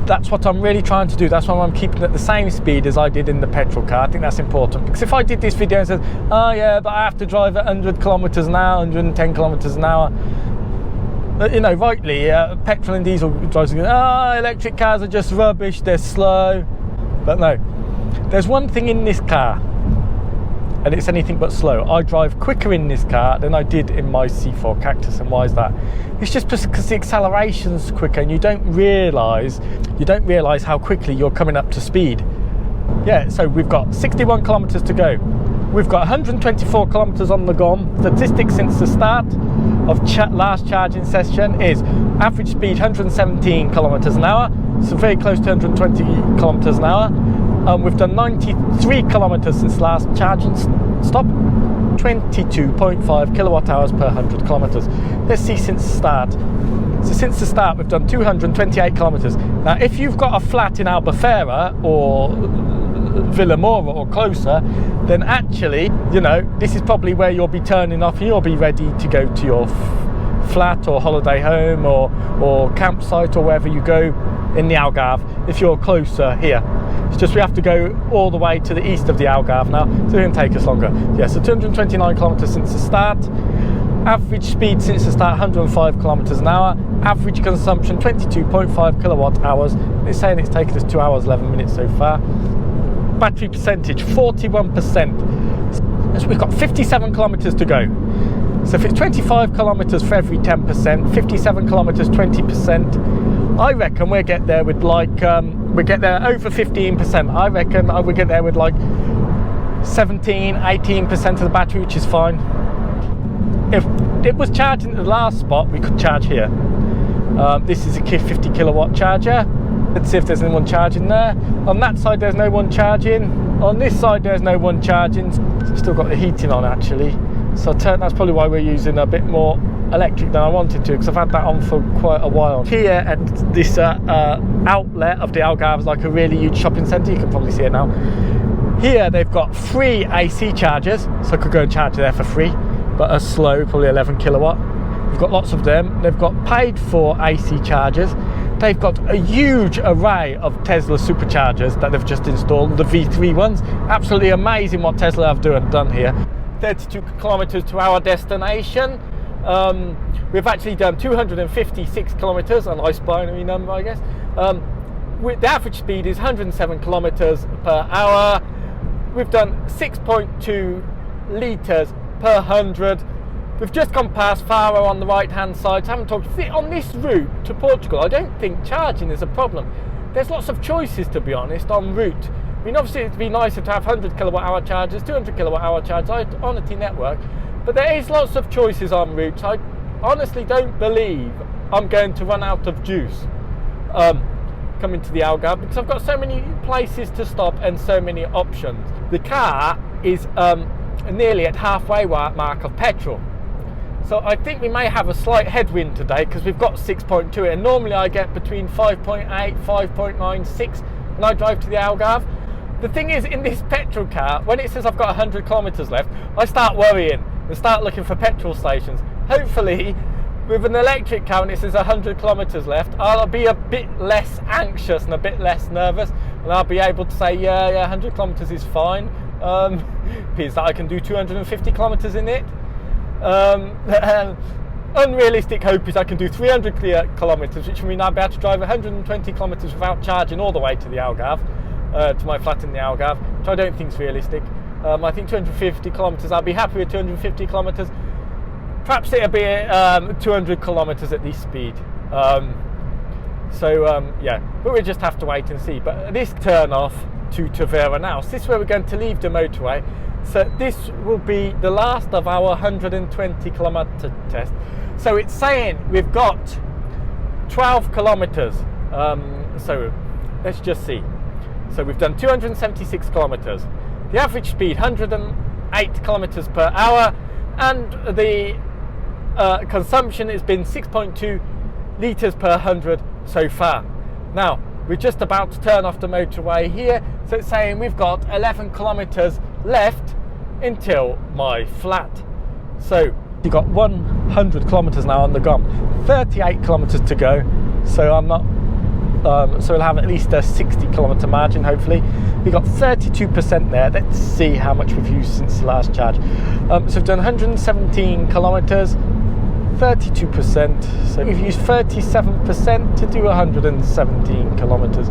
That's what I'm really trying to do. That's why I'm keeping at the same speed as I did in the petrol car. I think that's important, because if I did this video and said, oh yeah, but I have to drive at 100 kilometers an hour, 110 kilometers an hour, rightly, petrol and diesel drivers are going, electric cars are just rubbish, they're slow. But no, there's one thing in this car, and it's anything but slow. I drive quicker in this car than I did in my C4 Cactus. And why is that? It's just because the acceleration's quicker, and you don't realise how quickly you're coming up to speed. Yeah, so we've got 61 kilometers to go. We've got 124 kilometers on the gone. Statistics since the start of last charging session is average speed 117 kilometers an hour, so very close to 120 kilometers an hour. We've done 93 kilometers since last charging stop, 22.5 kilowatt hours per 100 kilometers. Let's see since the start. So since the start, we've done 228 kilometers. Now, if you've got a flat in Albufeira or Villamora or closer, then actually, this is probably where you'll be turning off. You'll be ready to go to your flat or holiday home or campsite or wherever you go in the Algarve if you're closer here. It's just we have to go all the way to the east of the Algarve now, so it can take us longer. Yeah, so 229 kilometers since the start. Average speed since the start 105 kilometers an hour. Average consumption 22.5 kilowatt hours. It's saying it's taken us 2 hours 11 minutes so far. Battery percentage 41%. So we've got 57 kilometers to go. So if it's 25 kilometers for every 10%, 57 kilometers 20%, I reckon we'll get there with we'll get there over 15%. I reckon we'll get there with 17, 18% of the battery, which is fine. If it was charging at the last spot, we could charge here. This is a 50 kilowatt charger. Let's see if there's anyone charging there. On that side, there's no one charging. On this side, there's no one charging. Still got the heating on, actually. So that's probably why we're using a bit more electric than I wanted to, because I've had that on for quite a while. Here at this outlet of the Algarve is like a really huge shopping centre. You can probably see it now. Here they've got free AC chargers, so I could go and charge there for free, but are slow, probably 11 kilowatt. We've got lots of them. They've got paid for AC chargers. They've got a huge array of Tesla superchargers that they've just installed, the V3 ones. Absolutely amazing what Tesla have done here. 32 kilometers to our destination. We've actually done 256 kilometers, a nice binary number, I guess. The average speed is 107 kilometers per hour. we've done 6.2 litres per 100. We've just gone past Faro on the right hand side, so I haven't talked. On this route to Portugal, I don't think charging is a problem. There's lots of choices, to be honest, en route. I mean, obviously it'd be nicer to have 100 kilowatt hour chargers, 200 kilowatt hour chargers on a T-network, but there is lots of choices en route. I honestly don't believe I'm going to run out of juice coming to the Algarve, because I've got so many places to stop and so many options. The car is nearly at halfway mark of petrol. So I think we may have a slight headwind today because we've got 6.2, and normally I get between 5.8, 5.9, 6 when I drive to the Algarve. The thing is, in this petrol car, when it says I've got 100 kilometres left, I start worrying and start looking for petrol stations. Hopefully, with an electric car and it says 100 kilometres left, I'll be a bit less anxious and a bit less nervous, and I'll be able to say, yeah, 100 kilometres is fine. Appears that I can do 250 kilometres in it. Unrealistic hope is I can do 300 kilometres, which will mean I'll be able to drive 120 kilometres without charging all the way to the Algarve, to my flat in the Algarve, which I don't think is realistic. I think 250 kilometres, I'll be happy with 250 kilometres. Perhaps it'll be 200 kilometres at this speed. Yeah, but we'll just have to wait and see. But this turn off to Tavera now. So this is where we're going to leave the motorway. So this will be the last of our 120 kilometre test. So it's saying we've got 12 kilometres. So let's just see. So we've done 276 kilometres. The average speed 108 kilometres per hour, and the consumption has been 6.2 litres per 100 so far. Now we're just about to turn off the motorway here, so it's saying we've got 11 kilometres left until my flat. So you've got 100 kilometres now on the gum, 38 kilometres to go, so I'm not so we'll have at least a 60 kilometre margin hopefully. We've got 32% there. Let's see how much we've used since the last charge. So we've done 117 kilometres, 32%, so we've used 37% to do 117 kilometres.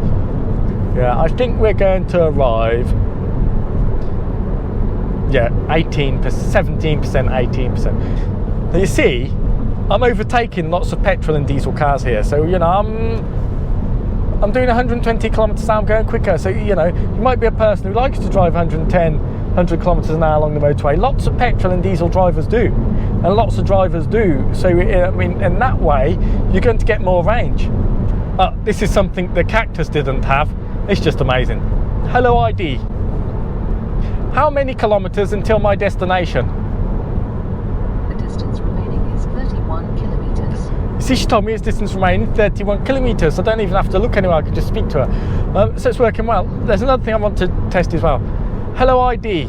Yeah, I think we're going to arrive, 18%, 17%, 18%. Now you see, I'm overtaking lots of petrol and diesel cars here, so you know, I'm doing 120 kilometres an hour, I'm going quicker. So you know, you might be a person who likes to drive 100 kilometres an hour along the motorway. Lots of petrol and diesel drivers do, and lots of drivers do. So I mean, in that way, you're going to get more range. This is something the Cactus didn't have. It's just amazing. Hello ID. How many kilometres until my destination? The distance remaining is 31 kilometres. See, she told me it's distance remaining 31 kilometres. I don't even have to look anywhere, I can just speak to her. So it's working well. There's another thing I want to test as well. Hello ID.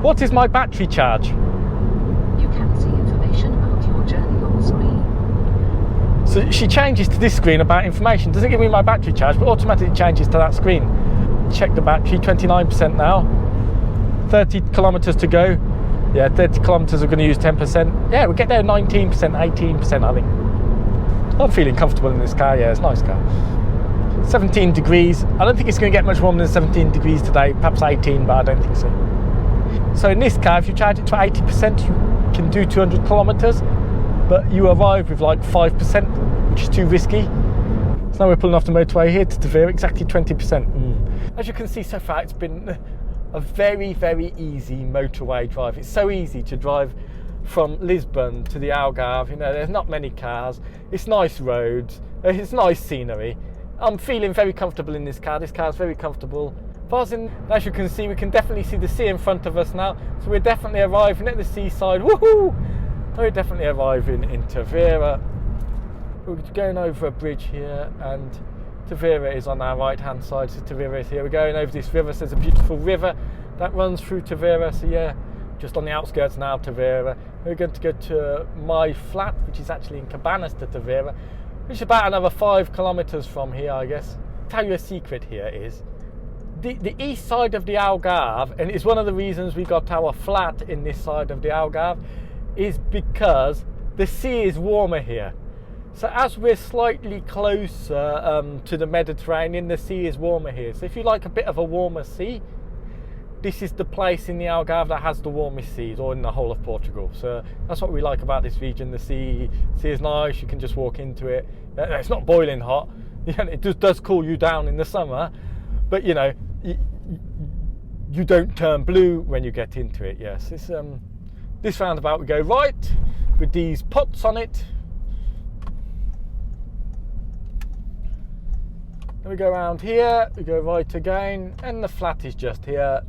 What is my battery charge? You can see information about your journey on screen. So she changes to this screen about information. Doesn't give me my battery charge, but automatically changes to that screen. Check the battery, 29% now. 30 kilometres to go. Yeah, 30 kilometres we're going to use 10%. Yeah, we'll get there 19%, 18% I think. I'm feeling comfortable in this car, yeah, it's a nice car. 17 degrees. I don't think it's going to get much warmer than 17 degrees today, perhaps 18, but I don't think so. So in this car, if you charge it to 80%, you can do 200 kilometres, but you arrive with like 5%, which is too risky. So now we're pulling off the motorway here to Tavera, exactly 20%. As you can see so far, it's been a very, very easy motorway drive. It's so easy to drive from Lisbon to the Algarve. You know, there's not many cars. It's nice roads. It's nice scenery. I'm feeling very comfortable in this car. This car's very comfortable. As you can see, we can definitely see the sea in front of us now. So we're definitely arriving at the seaside. Woohoo! We're definitely arriving in Tavera. We're going over a bridge here, and Tavera is on our right hand side, so Tavera is here. We're going over this river, so there's a beautiful river that runs through Tavera. So yeah, just on the outskirts now, Tavera. We're going to go to my flat, which is actually in Cabanas to Tavera, which is about another 5 kilometres from here, I guess. I'll tell you a secret here is, the east side of the Algarve, and it's one of the reasons we got our flat in this side of the Algarve, is because the sea is warmer here. So as we're slightly closer to the Mediterranean, the sea is warmer here. So if you like a bit of a warmer sea, this is the place in the Algarve that has the warmest seas, or in the whole of Portugal. So that's what we like about this region. The sea is nice, you can just walk into it. It's not boiling hot. It does cool you down in the summer, but you know, you don't turn blue when you get into it. Yes, it's, this roundabout we go right with these pots on it. Then we go around here, we go right again, and the flat is just here.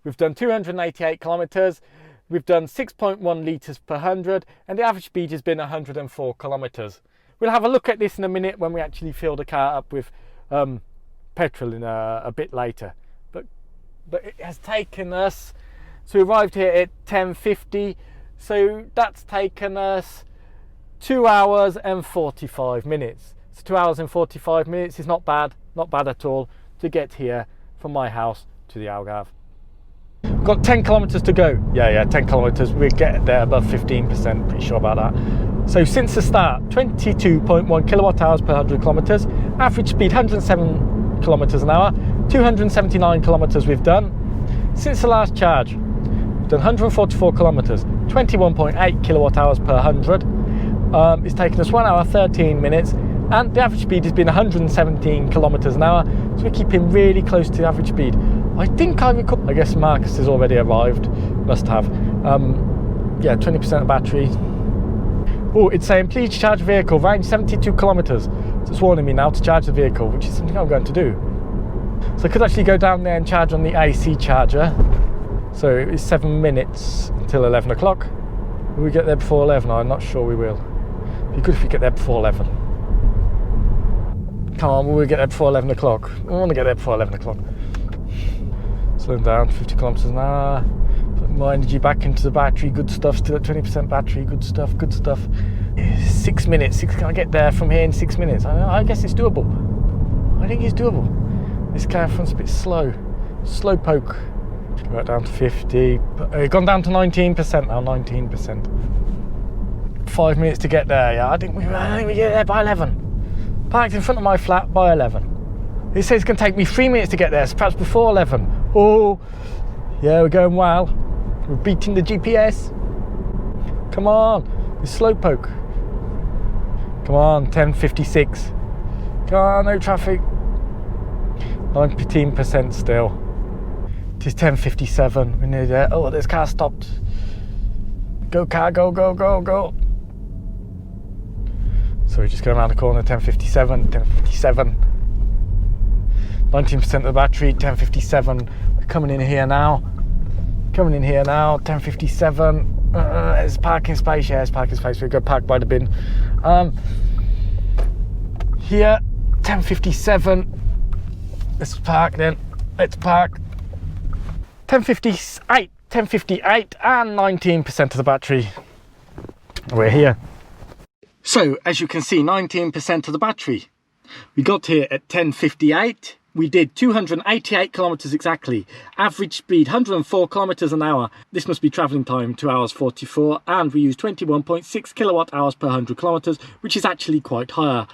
We've done 288 kilometers, we've done 6.1 litres per 100, and the average speed has been 104 kilometers. We'll have a look at this in a minute when we actually fill the car up with petrol in a bit later. But it has taken us, so we arrived here at 10:50, so that's taken us 2 hours and 45 minutes. So 2 hours and 45 minutes is not bad at all to get here from my house to the Algarve. We've got 10 kilometers to go. Yeah, 10 kilometers. We'll get there above 15%, pretty sure about that. So since the start, 22.1 kilowatt hours per 100 kilometers, average speed 107 kilometers an hour, 279 kilometers we've done. Since the last charge, we've done 144 kilometers, 21.8 kilowatt hours per 100. It's taken us 1 hour 13 minutes, and the average speed has been 117 kilometers an hour, so we're keeping really close to the average speed. I think I guess Marcus has already arrived, must have. Yeah, 20% of battery. Oh, it's saying please charge vehicle, range 72 kilometers. So it's warning me now to charge the vehicle, which is something I'm going to do. So I could actually go down there and charge on the AC charger. So it's 7 minutes until 11 o'clock. Will we get there before 11? I'm not sure we will. It'd be good if we get there before 11. Come on, will we get there before 11 o'clock? I want to get there before 11 o'clock. Slowing down, 50 kilometers an hour. Putting more energy back into the battery. Good stuff, still at 20% battery. Good stuff, good stuff. 6 minutes. Can I get there from here in 6 minutes? I guess it's doable. I think it's doable. This car in front's a bit slow. Slow poke. Right down to 50. Gone down to 19% now, 19%. 5 minutes to get there, yeah. I think we get there by 11. Parked in front of my flat by 11. It says it's going to take me 3 minutes to get there, so perhaps before 11. Oh, yeah, we're going well. We're beating the GPS. Come on, it's slowpoke. Come on, 10:56. Come on, no traffic. 19% still. It is 10:57. We're nearly there. Oh, this car stopped. Go car, go, go, go, go. So we just go around the corner, 10:57, 10:57. 19% of the battery, 10:57. We're coming in here now. 10:57. There's parking space. Yeah, there's parking space. We go park by the bin. Here, 10:57. Let's park then. Let's park. 10:58, and 19% of the battery. We're here. So, as you can see, 19% of the battery. We got here at 10:58. We did 288 kilometers exactly. Average speed 104 kilometers an hour. This must be traveling time 2 hours 44, and we used 21.6 kilowatt hours per 100 kilometers, which is actually quite higher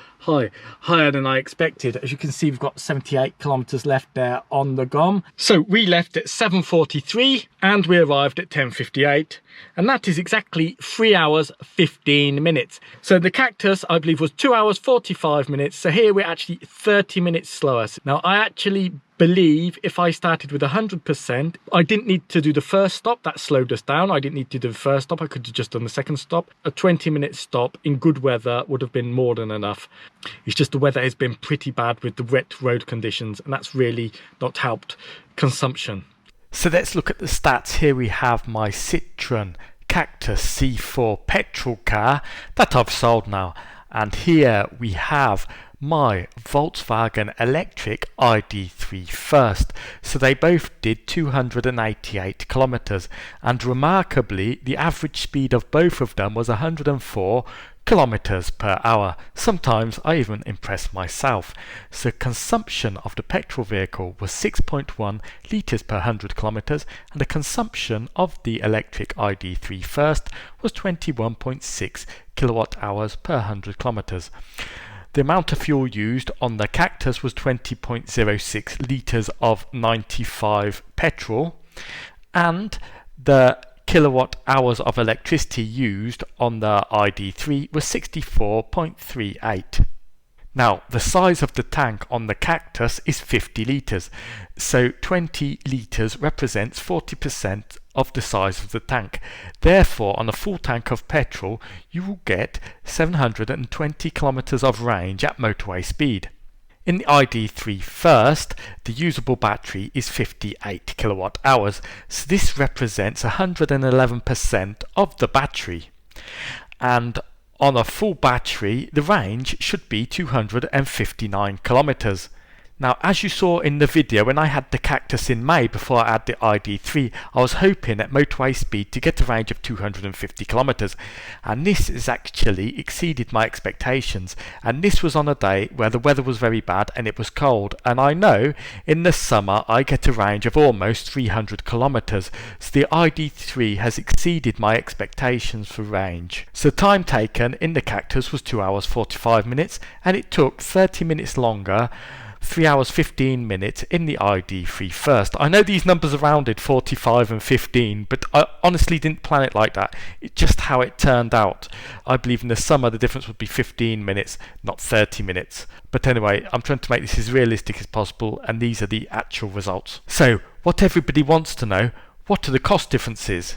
than I expected. As you can see, we've got 78 kilometers left there on the GOM. So we left at 7:43 and we arrived at 10:58, and that is exactly 3 hours 15 minutes. So the Cactus, I believe, was 2 hours 45 minutes. So here we're actually 30 minutes slower. Now I actually believe if I started with 100%, I didn't need to do the first stop. That slowed us down. I didn't need to do the first stop. I could have just done the second stop. A 20-minute stop in good weather would have been more than enough. It's just the weather has been pretty bad with the wet road conditions, and that's really not helped consumption. So let's look at the stats. Here we have my Citroen Cactus C4 petrol car that I've sold now. And here we have my Volkswagen Electric ID.3 first. So they both did 288 kilometers, and remarkably the average speed of both of them was 104 kilometers per hour. Sometimes I even impress myself. So consumption of the petrol vehicle was 6.1 litres per 100 kilometers, and the consumption of the Electric ID3 first was 21.6 kilowatt hours per 100 kilometers. The amount of fuel used on the Cactus was 20.06 litres of 95 petrol, and the kilowatt hours of electricity used on the ID3 was 64.38. Now, the size of the tank on the Cactus is 50 litres, so 20 litres represents 40% of the size of the tank. Therefore, on a full tank of petrol, you will get 720 kilometres of range at motorway speed. In the ID3 first, the usable battery is 58 kilowatt hours, so this represents 111% of the battery. And on a full battery, the range should be 259 kilometers. Now, as you saw in the video, when I had the Cactus in May before I had the ID3, I was hoping at motorway speed to get a range of 250 kilometers, and this has actually exceeded my expectations. And this was on a day where the weather was very bad and it was cold, and I know in the summer I get a range of almost 300 kilometers, so the ID3 has exceeded my expectations for range. So time taken in the Cactus was 2 hours 45 minutes, and it took 30 minutes longer, 3 hours 15 minutes in the ID3 first. I know these numbers are rounded, 45 and 15, but I honestly didn't plan it like that. It's just how it turned out. I believe in the summer the difference would be 15 minutes, not 30 minutes. But anyway, I'm trying to make this as realistic as possible, and these are the actual results. So, what everybody wants to know, what are the cost differences?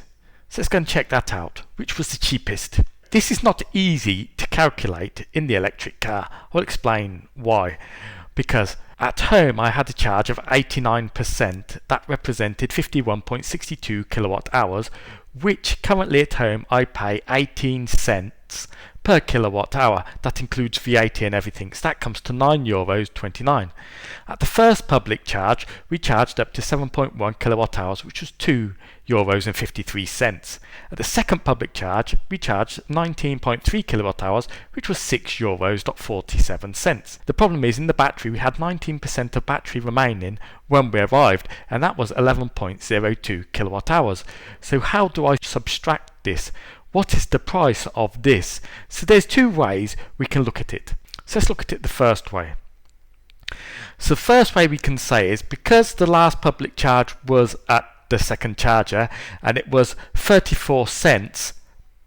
So let's go and check that out. Which was the cheapest? This is not easy to calculate in the electric car. I'll explain why. Because at home I had a charge of 89%, that represented 51.62 kilowatt hours, which currently at home I pay 18 cents per kilowatt hour. That includes VAT and everything, so that comes to €9.29. At the first public charge we charged up to 7.1 kilowatt hours, which was €2.53. At the second public charge we charged 19.3 kilowatt hours, which was €6.47. The problem is in the battery we had 19% of battery remaining when we arrived, and that was 11.02 kilowatt hours. So how do I subtract this? What is the price of this? So there's two ways we can look at it. So let's look at it the first way. So the first way we can say is, because the last public charge was at the second charger and it was 34 cents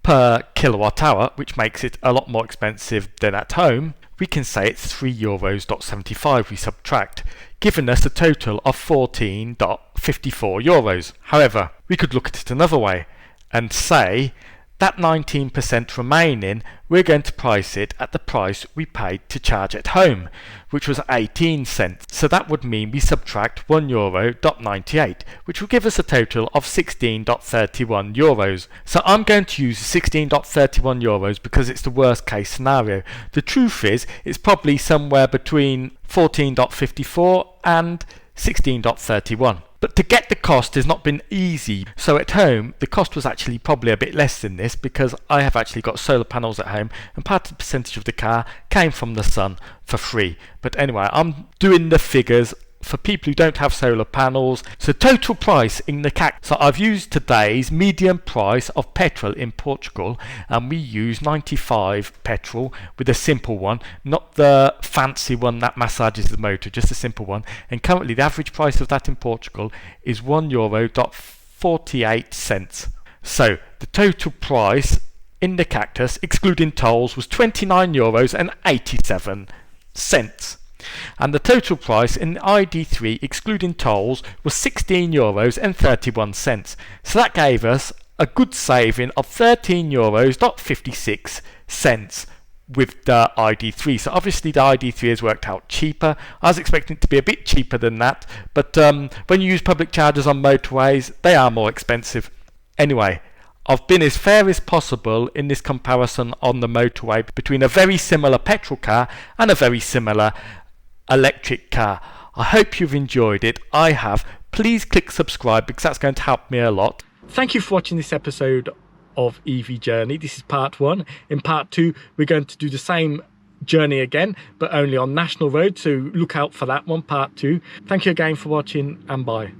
per kilowatt hour, which makes it a lot more expensive than at home, we can say it's €3.75 we subtract, giving us a total of €14.54. However, we could look at it another way and say that 19% remaining, we're going to price it at the price we paid to charge at home, which was 18 cents. So that would mean we subtract €1.98, which will give us a total of €16.31. So I'm going to use €16.31 because it's the worst case scenario. The truth is, it's probably somewhere between 14.54 and 16.31. But to get the cost has not been easy. So at home, the cost was actually probably a bit less than this, because I have actually got solar panels at home, and part of the percentage of the car came from the sun for free. But anyway, I'm doing the figures for people who don't have solar panels. So total price in the Cactus. So I've used today's median price of petrol in Portugal, and we use 95 petrol with a simple one, not the fancy one that massages the motor, just a simple one. And currently the average price of that in Portugal is €1.48. So the total price in the Cactus, excluding tolls, was €29.87. And the total price in the ID3 excluding tolls was €16.31. So that gave us a good saving of €13.56 with the ID3. So obviously the ID3 has worked out cheaper. I was expecting it to be a bit cheaper than that, but when you use public chargers on motorways, they are more expensive. Anyway, I've been as fair as possible in this comparison on the motorway between a very similar petrol car and a very similar electric car. I hope you've enjoyed it. I have. Please click subscribe, because that's going to help me a lot. Thank you for watching this episode of EV Journey. This is part 1. In part 2 we're going to do the same journey again, but only on national roads, so look out for that one, part 2. Thank you again for watching, and bye.